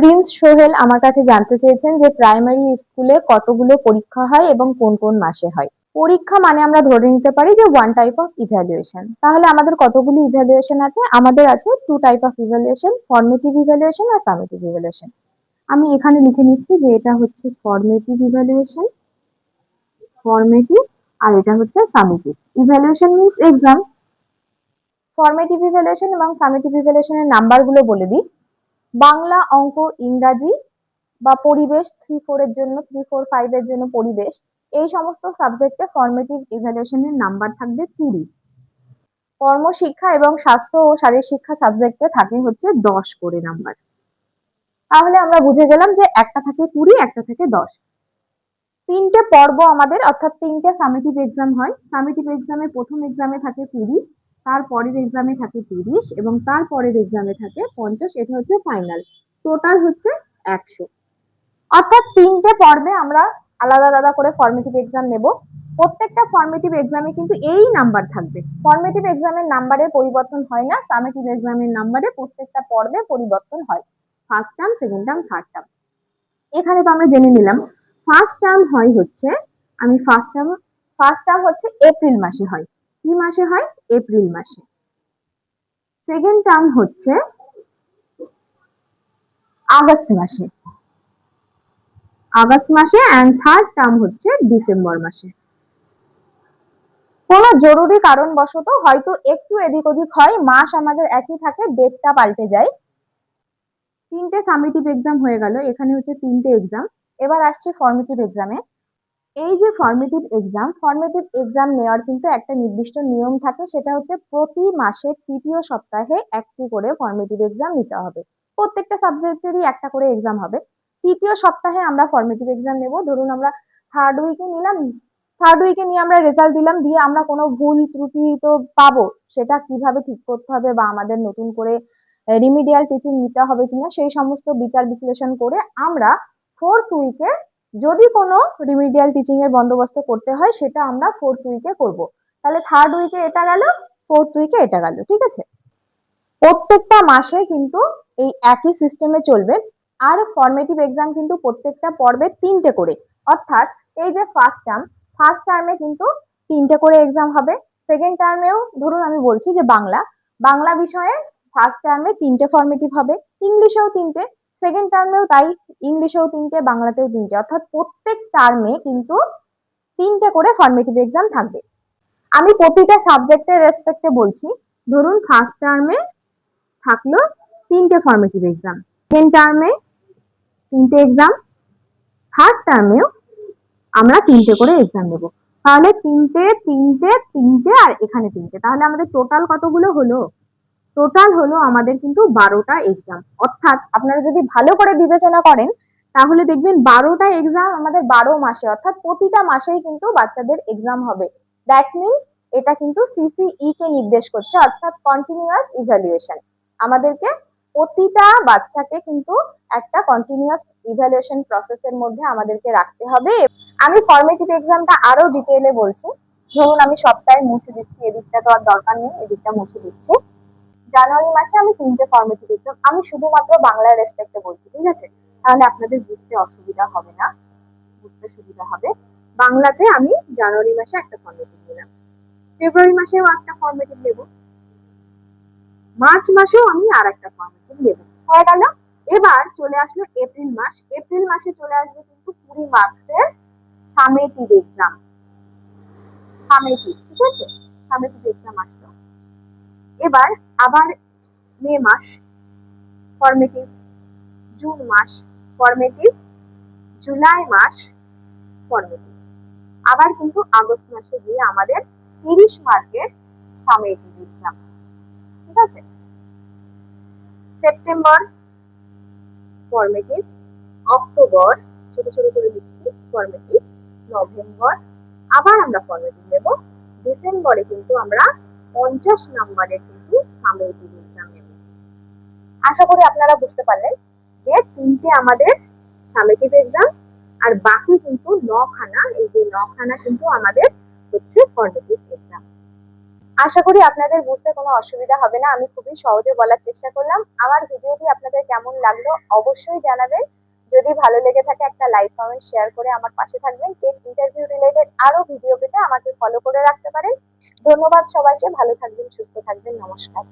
Prince Sohel আমার কাছে জানতে চেয়েছেন যে প্রাইমারি স্কুলে কতগুলো পরীক্ষা হয় এবং কোন কোন মাসে হয়। পরীক্ষা মানে আমরা ধরে নিতে পারি যে ওয়ান টাইপ অফ ইভ্যালুয়েশন। তাহলে আমাদের কতগুলো ইভ্যালুয়েশন আছে? আমাদের আছে two type of evaluation, formative evaluation আর সামেটিভ ইভ্যালুয়েশন। আমি এখানে লিখে নিচ্ছি যে এটা হচ্ছে ফর্মেটিভ ইভ্যালুয়েশন, ফর্মেটিভ, আর এটা হচ্ছে summative. Evaluation means exam. Formative evaluation এবং সামেটিভ ইভ্যালুয়েশনের নাম্বারগুলো বলে দিই। বাংলা, অঙ্ক, ইংরাজি বা পরিবেশ 3-4 এর জন্য, 3-4-5 এর জন্য পরিবেশ, এই সমস্ত সাবজেক্টে ফর্মেটিভ ইভ্যালুয়েশনের নাম্বার থাকবে 20। কর্মশিক্ষা এবং স্বাস্থ্য ও শারীর শিক্ষা সাবজেক্টে থাকে হচ্ছে 10 করে নাম্বার। তাহলে আমরা বুঝে গেলাম যে একটা থাকে 20, একটা থেকে 10। তিনটে পর্ব আমাদের, অর্থাৎ তিনটে সামেটিভ এক্সাম হয়। সামেটিভ এক্সামে প্রথম এক্সামে থাকে 20, তারপরের এক্সামে থাকে 30 এবং তারপরের এক্সামে থাকে 50। এটা হচ্ছে ফাইনাল। টোটাল হচ্ছে 100। অর্থাৎ তিনটে পর্বে আমরা আলাদা আলাদা করে ফর্মেটিভ এক্সাম নেব। প্রত্যেকটা ফর্মেটিভ এক্সামে কিন্তু এই নাম্বার থাকবে। ফর্মেটিভ এক্সামের নাম্বারের পরিবর্তন হয় না, সামেটিভ এক্সামের নাম্বারে প্রত্যেকটা পর্বে পরিবর্তন হয়। First term, second term, third term. এখানে তো আমরা জেনে নিলাম ফার্স্ট টার্ম হয় হচ্ছে, আমি ফার্স্ট টার্ম হচ্ছে এপ্রিল মাসে হয়। কি মাসে হয়? এপ্রিল মাসে। সেকেন্ড টার্ম হচ্ছে আগস্ট মাসে, এন্ড থার্ড টার্ম হচ্ছে ডিসেম্বর মাসে। কোনো জরুরি কারণবশত হয়তো একটু এদিক ওদিক হয়, মাস আমাদের একই থাকে, ডেটটা পাল্টে যায়। তিনটে সামেটিভ এক্সাম হয়ে গেল, এখানে হচ্ছে তিনটে এক্সাম। এবার আসছে ফর্মেটিভ এক্সামে। এই যে ফর্মেটিভ এক্সাম নেওয়ার কিন্তু একটা নির্দিষ্ট নিয়ম থাকে, সেটা হচ্ছে প্রতি মাসের তৃতীয় সপ্তাহে একটি করে ফর্মেটিভ এক্সাম নিতে হবে। প্রত্যেকটা সাবজেক্টেরই একটা করে এক্সাম হবে। তৃতীয় সপ্তাহে আমরা ফর্মেটিভ এক্সাম নেব। ধরুন আমরা থার্ড উইকে নিলাম, থার্ড উইকে নিয়ে আমরা রেজাল্ট দিলাম, দিয়ে আমরা কোনো ভুল ত্রুটি তো পাবো, সেটা কিভাবে ঠিক করতে হবে বা আমাদের নতুন করে রিমিডিয়াল টিচিং নিতে হবে কিনা, সেই সমস্ত বিচার বিশ্লেষণ করে আমরা ফোর্থ উইকে যদি কোনো রিমিডিয়াল টিচিং এর বন্দোবস্ত করতে হয়, সেটা আমরা ফোর্থ উইকে করব। তাহলে থার্ড উইকে এটা গেল, ফোর্থ উইকে এটা গেল, ঠিক আছে? প্রত্যেকটা মাসে কিন্তু এই একই সিস্টেমে চলবে। আর ফর্মেটিভ এক্সাম কিন্তু প্রত্যেকটা পর্বে তিনটে করে, অর্থাৎ এই যে ফার্স্ট টার্মে কিন্তু তিনটে করে এক্সাম হবে। সেকেন্ড টার্মেও ধরুন আমি বলছি যে বাংলা বিষয়ে ফার্স্ট টার্মে তিনটে ফর্মেটিভ হবে, ইংলিশেও তিনটে, সেকেন্ড টার্মেও তাই, ইংলিশেও তিনটে, বাংলাতেও তিনটে, অর্থাৎ প্রত্যেক টার্মে কিন্তু তিনটে করে ফর্মেটিভ এক্সাম থাকবে। আমি প্রতিটা সাবজেক্টের রেসপেক্টে বলছি। ধরুন ফার্স্ট টার্মে থাকলো তিনটে ফর্মেটিভ এক্সাম, সেকেন্ড টার্মে তিনটে এক্সাম, থার্ড টার্মেও আমরা তিনটে করে এক্সাম নেব। তাহলে তিনটে তিনটে তিনটে আর এখানে তিনটে, তাহলে আমাদের টোটাল কতগুলো হলো? টোটাল হলো আমাদের কিন্তু 12টা এক্সাম। অর্থাৎ আপনারা যদি ভালো করে বিবেচনা করেন তাহলে দেখবেন 12টা এক্সাম আমাদের 12 মাসে, অর্থাৎ প্রতিটা মাসেই কিন্তু বাচ্চাদের এক্সাম হবে। দ্যাট মিনস এটা কিন্তু সিসিই কে নির্দেশ করছে, অর্থাৎ কন্টিনিউয়াস ইভ্যালুয়েশন। আমাদেরকে প্রতিটা বাচ্চাকে কিন্তু একটা কন্টিনিউয়াস ইভ্যালুয়েশন প্রসেসের মধ্যে আমাদেরকে রাখতে হবে। আমি ফর্মেটিভ এক্সামটা আরো ডিটেইলে বলছি। ধরুন আমি সপ্তাহে মুছে দিচ্ছি, এদিকটা তো আর দরকার নেই, এদিকটা মুছে দিচ্ছি। জানুয়ারি মাসে আমি তিনটে ফর্মেটিভ এক্সাম, আমি শুধুমাত্র বাংলার রেসপেক্টে বলছি, ঠিক আছে? তাহলে আপনাদের বুঝতে অসুবিধা হবে না, বুঝতে সুবিধা হবে। বাংলাতে আমি জানুয়ারি মাসে একটা ফর্মেটিভ নিলাম, ফেব্রুয়ারি মাসেও একটা ফর্মেটিভ নেব, মার্চ মাসেও আমি আর একটা ফর্মেটিভ নেব। হয়ে গেল। এবার চলে আসলো এপ্রিল মাস। এপ্রিল মাসে চলে আসবে কিন্তু 20 মার্কসের সামেটিভ এক্সাম, ঠিক আছে? সামেটিভ এক্সাম আসলো। এবার আবার মে মাস ফর্মেটিভ, জুন মাস ফর্মেটিভ, জুলাই মাস ফর্মেটিভ। আবার কিন্তু আগস্ট মাসে গিয়ে আমাদের 30 মার্কের সামেটিভ এক্সাম, ঠিক আছে? সেপ্টেম্বর ফর্মেটিভ, অক্টোবর ছোট ছোট করে লিখছি ফর্মেটিভ, নভেম্বর আবার আমরা ফর্মেটিভ নেব, ডিসেম্বরে কিন্তু আমরা 50 নম্বরের কিন্তু সামেটিভ এক্সাম নেব। আশা করি আপনারা বুঝতে পারলেন যে তিনটে আমাদের সামেটিভ এক্সাম আর বাকি কিন্তু 9খানা, এই যে 9খানা কিন্তু আমাদের হচ্ছে ফর্মেটিভ এক্সাম। আশা করি আপনাদের বুঝতে কোনো অসুবিধা হবে না, আমি খুবই সহজে বলার চেষ্টা করলাম। আমার ভিডিওটি আপনাদের কেমন লাগলো অবশ্যই জানাবেন। যদি ভালো লেগে থাকে একটা লাইক কমেন্ট শেয়ার করে আমার পাশে থাকবেন। টেট ইন্টারভিউ রিলেটেড আরো ভিডিও পেতে আমাকে ফলো করে রাখতে পারেন। ধন্যবাদ সবাইকে, ভালো থাকবেন, সুস্থ থাকবেন, নমস্কার।